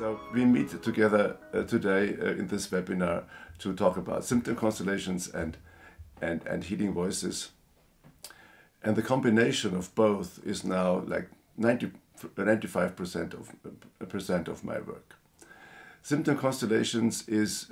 So we meet together today in this webinar to talk about symptom constellations and healing voices. And the combination of both is now like 95% of my work. Symptom constellations is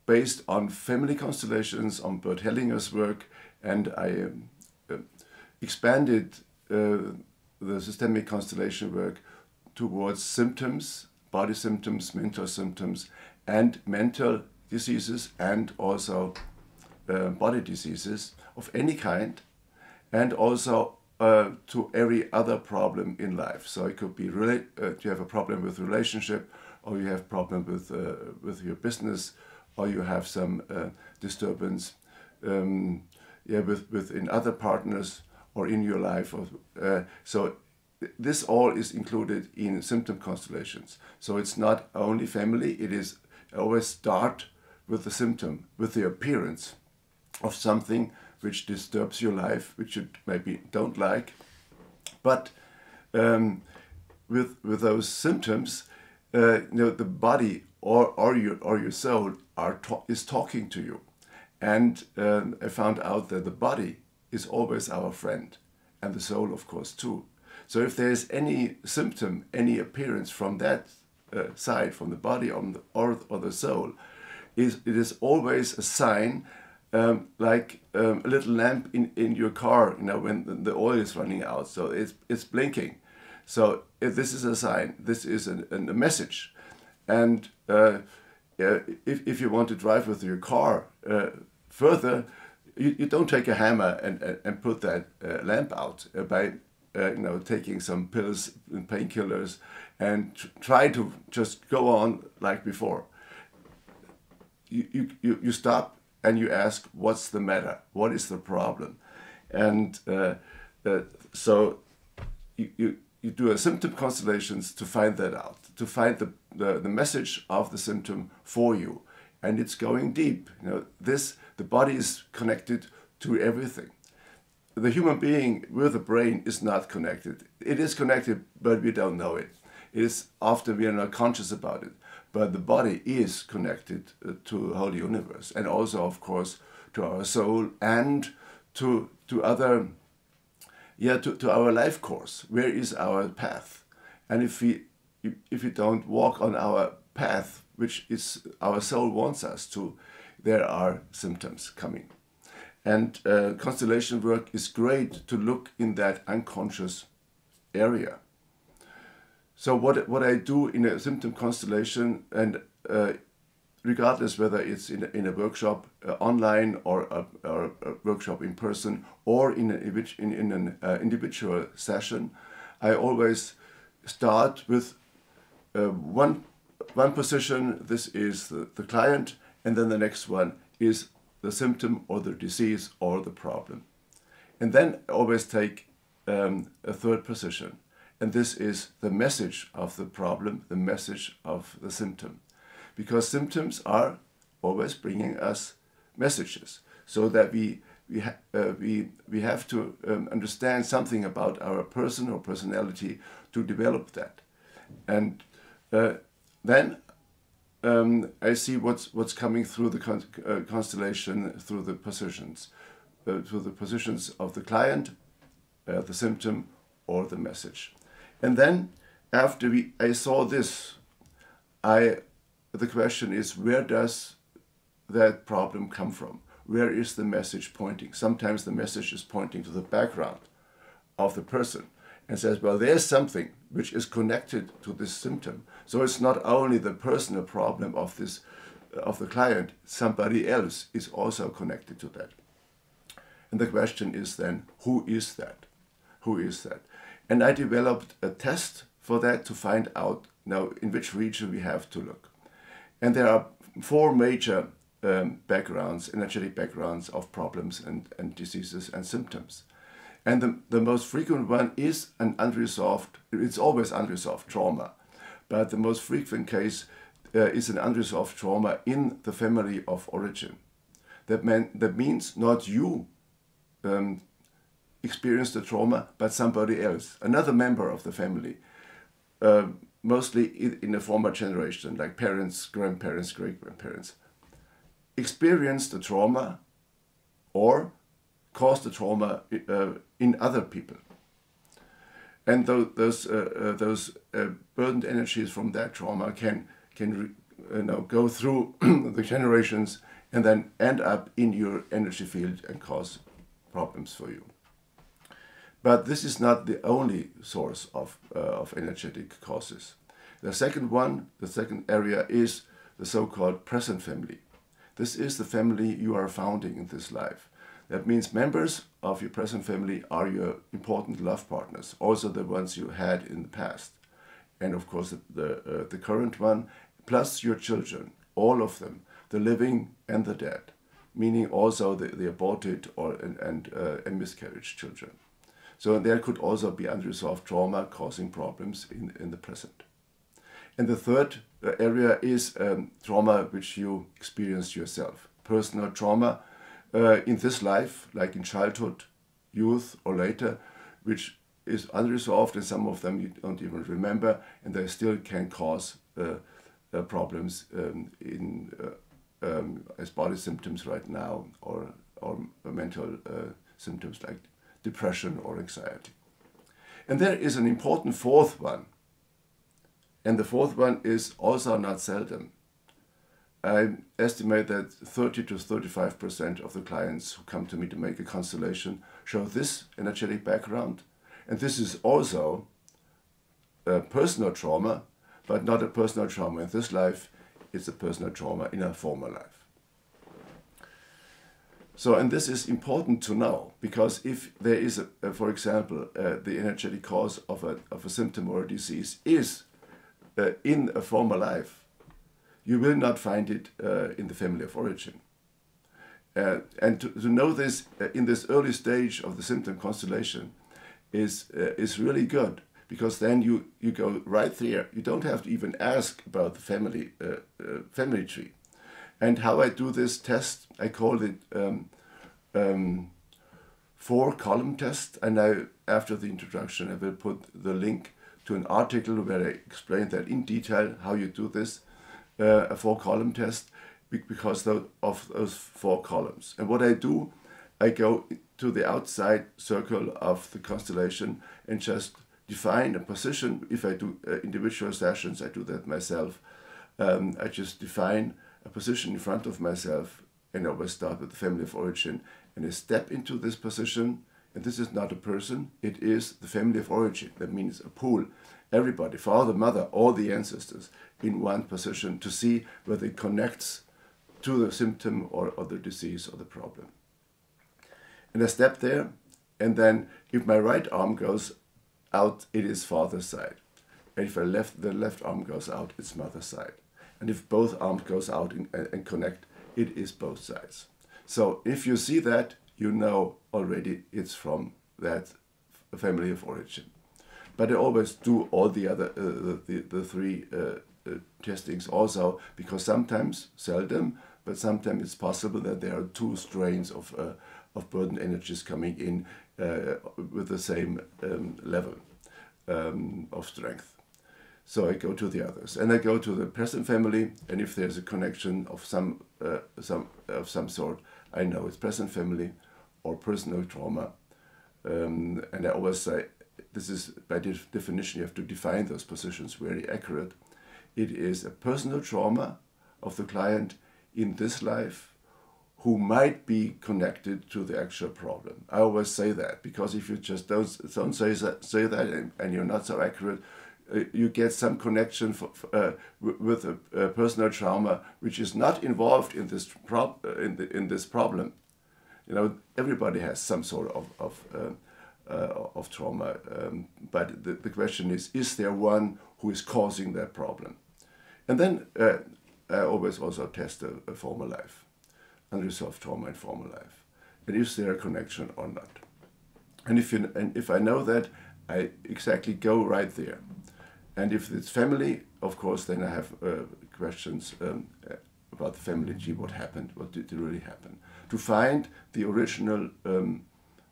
based on family constellations, on Bert Hellinger's work, and I expanded the systemic constellation work towards symptoms, body symptoms, mental symptoms, and mental diseases, and also body diseases of any kind, and also to every other problem in life. So it could be you have a problem with relationship, or you have a problem with your business, or you have some disturbance within other partners or in your life. So this all is included in symptom constellations. So it's not only family, it is always start with the symptom, with the appearance of something which disturbs your life, which you maybe don't like. But with those symptoms, the body or your soul is talking to you. And I found out that the body is always our friend, and the soul, of course, too. So if there is any symptom, any appearance from that side, from the body or the soul, it is always a sign, like a little lamp in your car, when the oil is running out. So it's blinking. So if this is a sign, this is a message. And if you want to drive with your car further, you don't take a hammer and put that lamp out by taking some pills and painkillers and try to just go on like before. You stop and you ask, what's the matter? What is the problem? And so you do a symptom constellations to find that out, to find the message of the symptom for you. And it's going deep. The body is connected to everything. The human being with the brain is not connected. It is connected, but we don't know it. It is often we are not conscious about it. But the body is connected to the whole universe, and also, of course, to our soul and to other, to our life course. Where is our path? And if we don't walk on our path, which is our soul wants us to, there are symptoms coming. And constellation work is great to look in that unconscious area. So what I do in a symptom constellation, and regardless whether it's in a workshop online or a workshop in person or in an individual session, I always start with one position. This is the client, and then the next one is the symptom or the disease or the problem. And then I always take a third position. And this is the message of the problem, the message of the symptom. Because symptoms are always bringing us messages, so that we have to understand something about our person or personality to develop that. And then I see what's coming through the constellation, through the positions of the client, the symptom, or the message. And then after I saw this, the question is, where does that problem come from? Where is the message pointing? Sometimes the message is pointing to the background of the person and says, well, there's something which is connected to this symptom. So it's not only the personal problem of the client, somebody else is also connected to that. And the question is then, who is that? Who is that? And I developed a test for that to find out now in which region we have to look. And there are 4 major backgrounds, energetic backgrounds of problems and diseases and symptoms. And the most frequent one is an unresolved, it's always unresolved trauma. But the most frequent case is an unresolved trauma in the family of origin. That means not you experienced the trauma, but somebody else, another member of the family, mostly in a former generation, like parents, grandparents, great-grandparents, experienced the trauma or caused the trauma in other people. And those burdened energies from that trauma can go through the generations and then end up in your energy field and cause problems for you. But this is not the only source of energetic causes. The second area is the so-called present family. This is the family you are founding in this life. That means members of your present family are your important love partners, also the ones you had in the past. And of course the current one, plus your children, all of them, the living and the dead, meaning also the aborted and miscarriage children. So there could also be unresolved trauma causing problems in the present. And the third area is trauma which you experienced yourself. Personal trauma in this life, like in childhood, youth or later, which is unresolved, and some of them you don't even remember, and they still can cause problems as body symptoms right now, or mental symptoms like depression or anxiety. And there is an important fourth one. And the fourth one is also not seldom. I estimate that 30 to 35% of the clients who come to me to make a constellation show this energetic background. And this is also a personal trauma, but not a personal trauma in this life. It's a personal trauma in a former life. So, and this is important to know, because if there is, for example, the energetic cause of a symptom or a disease is in a former life, you will not find it in the family of origin. And to know this in this early stage of the symptom constellation is really good, because then you go right there. You don't have to even ask about the family tree. And how I do this test, I call it 4-column test. And I, after the introduction, I will put the link to an article where I explain that in detail how you do this, a 4-column test, because of those 4 columns. And what I do, I go to the outside circle of the constellation and just define a position. If I do individual sessions, I do that myself. I just define a position in front of myself, and I always start with the family of origin, and I step into this position. And this is not a person, it is the family of origin. That means a pool. Everybody, father, mother, all the ancestors in one position to see whether it connects to the symptom or the disease or the problem. And I step there, and then if my right arm goes out, it is father's side. And if the left arm goes out, it's mother's side. And if both arms goes out and connect, it is both sides. So if you see that, you know already it's from that family of origin. But I always do all the other the 3 testings also, because sometimes, seldom, but sometimes it's possible that there are 2 strains of burden energies coming in with the same level of strength. So I go to the others, and I go to the present family, and if there's a connection of some sort, I know it's present family or personal trauma. And I always say, this is by definition, you have to define those positions very accurate. It is a personal trauma of the client in this life who might be connected to the actual problem. I always say that, because if you just don't say that and you're not so accurate, you get some connection with a personal trauma which is not involved in this problem. You know, everybody has some sort of trauma, but the question is there one who is causing that problem? And then I always also test a former life, unresolved trauma in former life, and is there a connection or not? And if I know that, I exactly go right there. And if it's family, of course, then I have questions about the family tree, what happened, what did really happen, to find the original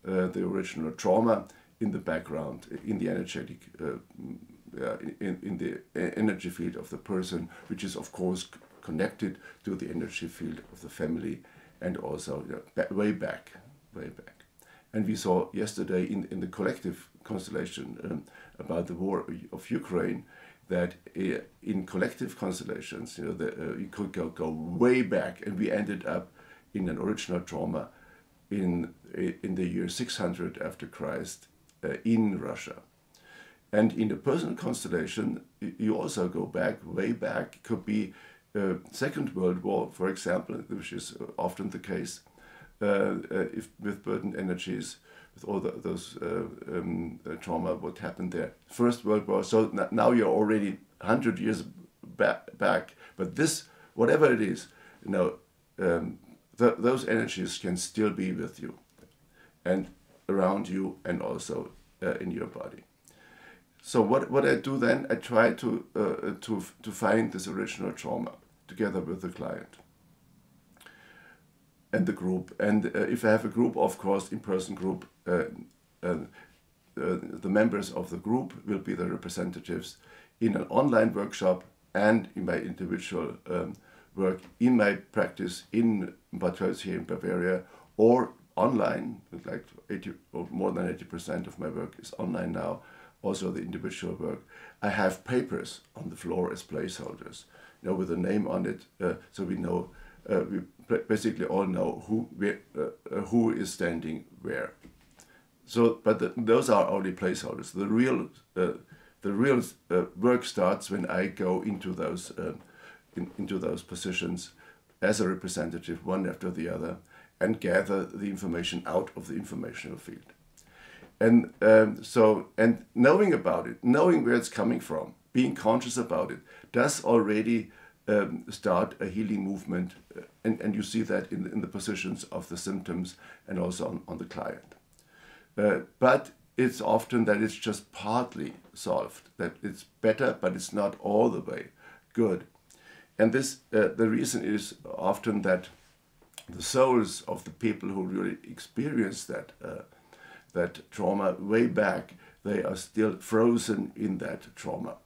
the original trauma in the background, in the energetic, in the energy field of the person, which is of course connected to the energy field of the family, and also way back. And we saw yesterday in the collective constellation about the war of Ukraine that in collective constellations, you could go way back, and we ended up in an original trauma in the year 600 after Christ in Russia. And in the personal constellation, you also go back, way back. It could be Second World War, for example, which is often the case if with burdened energies, with all those trauma, what happened there. First World War, so now you're already 100 years back. But this, whatever it is, those energies can still be with you and around you, and also in your body. So what I do then, I try to find this original trauma together with the client and the group. And if I have a group, of course, in-person group, the members of the group will be the representatives in an online workshop and in my individual work, in my practice in Bad Tölz here in Bavaria, or online. Like 80 or more than 80% of my work is online now. Also the individual work. I have papers on the floor as placeholders, with a name on it, so we know, we basically all know who is standing where. So, but those are only placeholders. The real work starts when I go into those positions as a representative, one after the other, and gather the information out of the informational field. And and knowing about it, knowing where it's coming from, being conscious about it, does already start a healing movement. And you see that in the positions of the symptoms and also on the client. But it's often that it's just partly solved, that it's better, but it's not all the way good. And this the reason is often that the souls of the people who really experience that trauma way back, they are still frozen in that trauma.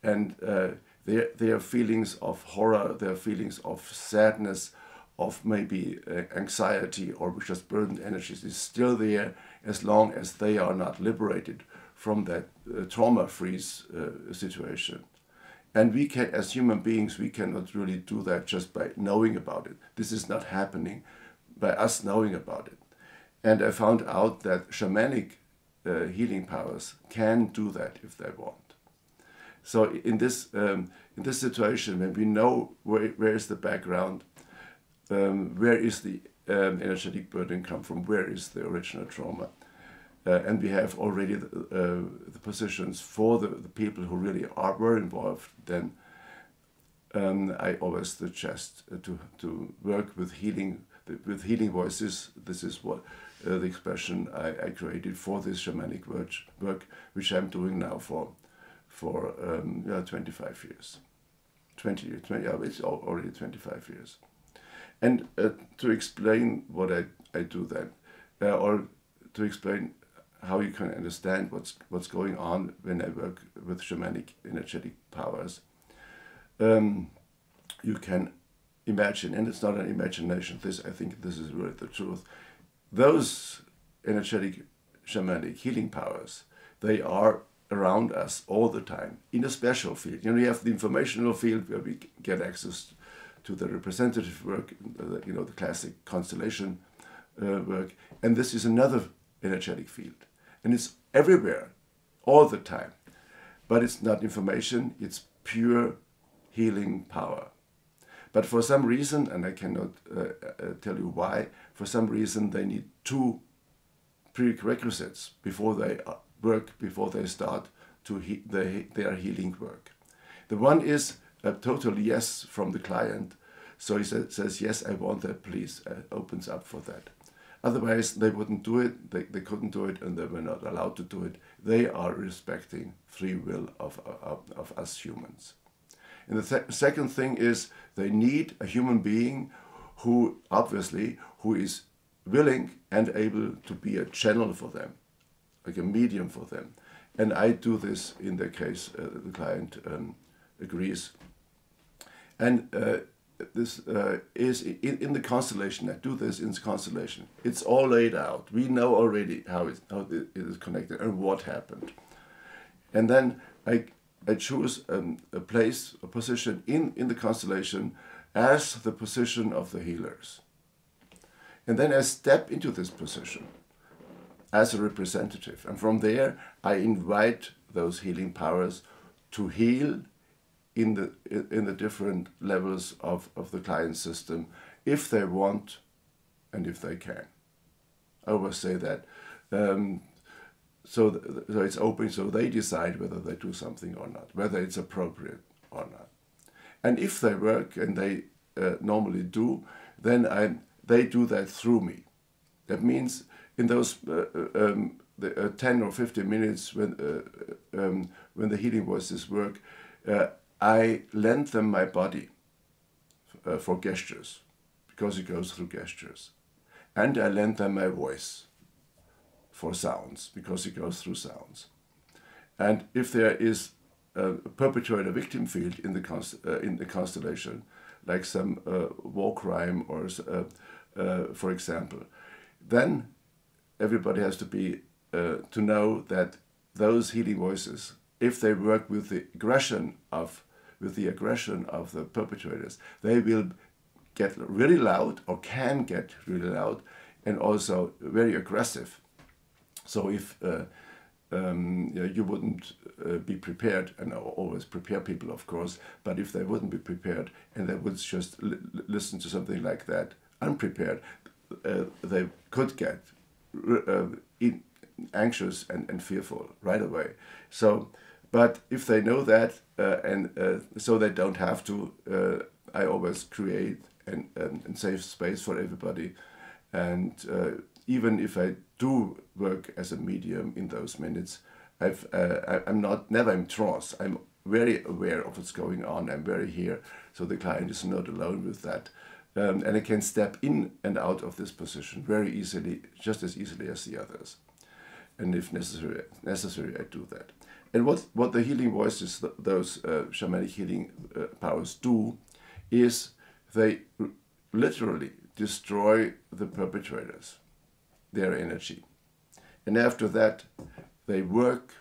And their feelings of horror, their feelings of sadness, of maybe anxiety or just burdened energies is still there, as long as they are not liberated from that trauma-freeze situation. And we can, as human beings, we cannot really do that just by knowing about it. This is not happening by us knowing about it. And I found out that shamanic healing powers can do that if they want. So in this situation, when we know where is the background, where is the energetic burden come from, where is the original trauma, and we have already the positions for the people who really were involved, then I always suggest to work with healing voices. This is what the expression I created for this shamanic work, which I'm doing now for 25 years. 20 years, it's already 25 years. And to explain what I do then, or to explain how you can understand what's going on when I work with shamanic energetic powers, you can imagine, and it's not an imagination, I think this is really the truth, those energetic shamanic healing powers, they are around us all the time in a special field. You have the informational field where we get access to the representative work, the classic constellation work, and this is another energetic field. And it's everywhere, all the time. But it's not information, it's pure healing power. But for some reason, and I cannot tell you why, for some reason they need two prerequisites before they work, before they start to their healing work. The one is a total yes from the client. So he says, yes, I want that, please, opens up for that. Otherwise, they wouldn't do it, they couldn't do it, and they were not allowed to do it. They are respecting free will of us humans. And the second thing is they need a human being who is willing and able to be a channel for them, like a medium for them. And I do this in the case the client agrees. And this is in the constellation. I do this in the constellation. It's all laid out. We know already how it is connected and what happened. And then I choose a place, a position in the constellation as the position of the healers. And then I step into this position as a representative. And from there, I invite those healing powers to heal in the different levels of the client system, if they want and if they can. I always say that. So it's open, so they decide whether they do something or not, whether it's appropriate or not. And if they work, and they normally do, then they do that through me. That means in those 10 or 15 minutes when the healing voices work, I lend them my body for gestures, because it goes through gestures. And I lend them my voice for sounds, because it goes through sounds. And if there is a perpetrator-victim field in the constellation, like some war crime or, for example, then everybody has to be to know that those healing voices, if they work with the aggression of the perpetrators, they will get really loud, or can get really loud, and also very aggressive. So if you wouldn't be prepared, and I always prepare people, of course, but if they wouldn't be prepared and they would just listen to something like that unprepared, they could get anxious and fearful right away. So, but if they know that, so they don't have to, I always create and safe space for everybody. And even if I do work as a medium in those minutes, I'm never in trance. I'm very aware of what's going on. I'm very here, so the client is not alone with that. And I can step in and out of this position very easily, just as easily as the others. And if necessary, I do that. And what the healing voices, those shamanic healing powers do, is they literally destroy the perpetrators, their energy. And after that, they work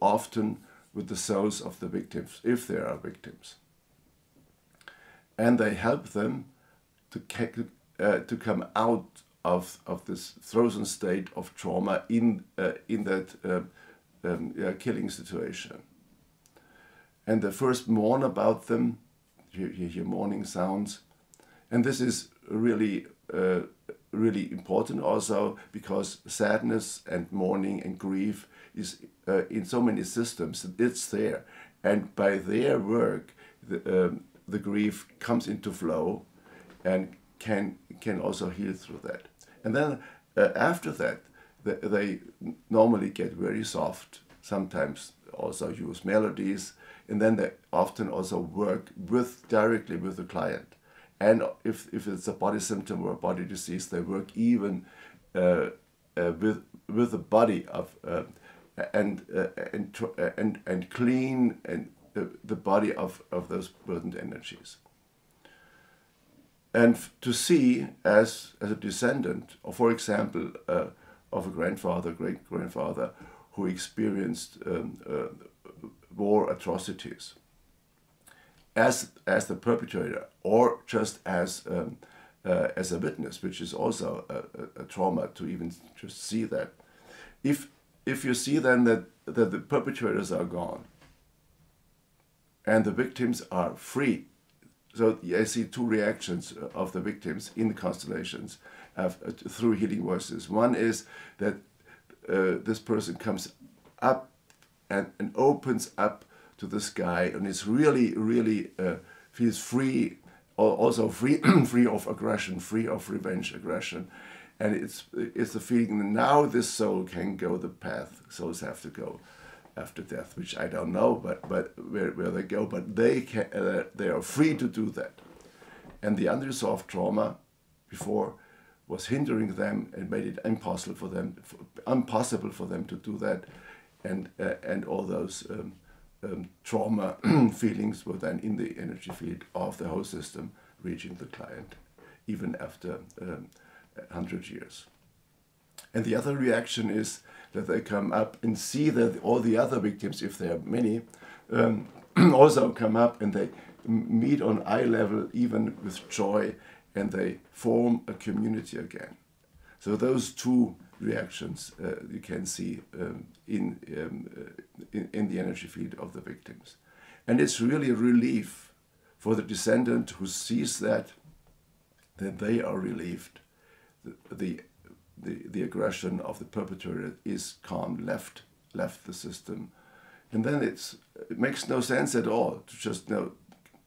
often with the souls of the victims, if there are victims. And they help them to come out of this frozen state of trauma in that killing situation. And they first mourn about them. You hear mourning sounds. And this is really really important also, because sadness and mourning and grief is in so many systems. It's there, and by their work the grief comes into flow and can also heal through that. And then after that they normally get very soft, sometimes also use melodies, and then they often also work directly with the client. And if it's a body symptom or a body disease, they work even with the body of and clean and the body of those burdened energies. And to see as a descendant, or for example, of a grandfather, great-grandfather who experienced war atrocities, as the perpetrator, or just as a witness, which is also a trauma to even just see that. If you see then that the perpetrators are gone and the victims are free, so I see two reactions of the victims in the constellations through healing voices. One is that this person comes up and opens up to the sky, and is really feels free, also free of aggression, free of revenge aggression, and it's the feeling that now this soul can go the path souls have to go after death, which I don't know, but where they go, but they are free to do that. And the unresolved trauma before was hindering them and made it impossible for them to do that, and all those trauma feelings were then in the energy field of the whole system, reaching the client even after 100 years. And the other reaction is that they come up and see that all the other victims, if there are many, also come up, and they meet on eye level even with joy, and they form a community again. So those two reactions you can see in the energy field of the victims. And it's really a relief for the descendant who sees that they are relieved. The aggression of the perpetrator is calm, left the system. And then it makes no sense at all to just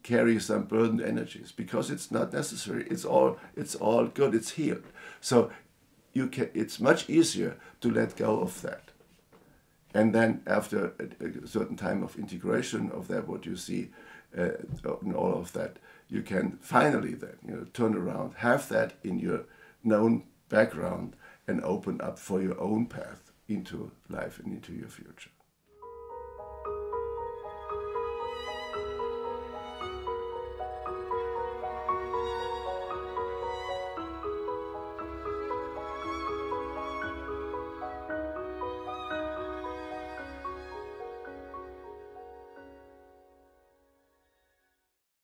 carry some burdened energies, because it's not necessary. It's all good. It's healed. So it's much easier to let go of that. And then after a certain time of integration of that, what you see in all of that, you can finally then turn around, have that in your known background, and open up for your own path into life and into your future.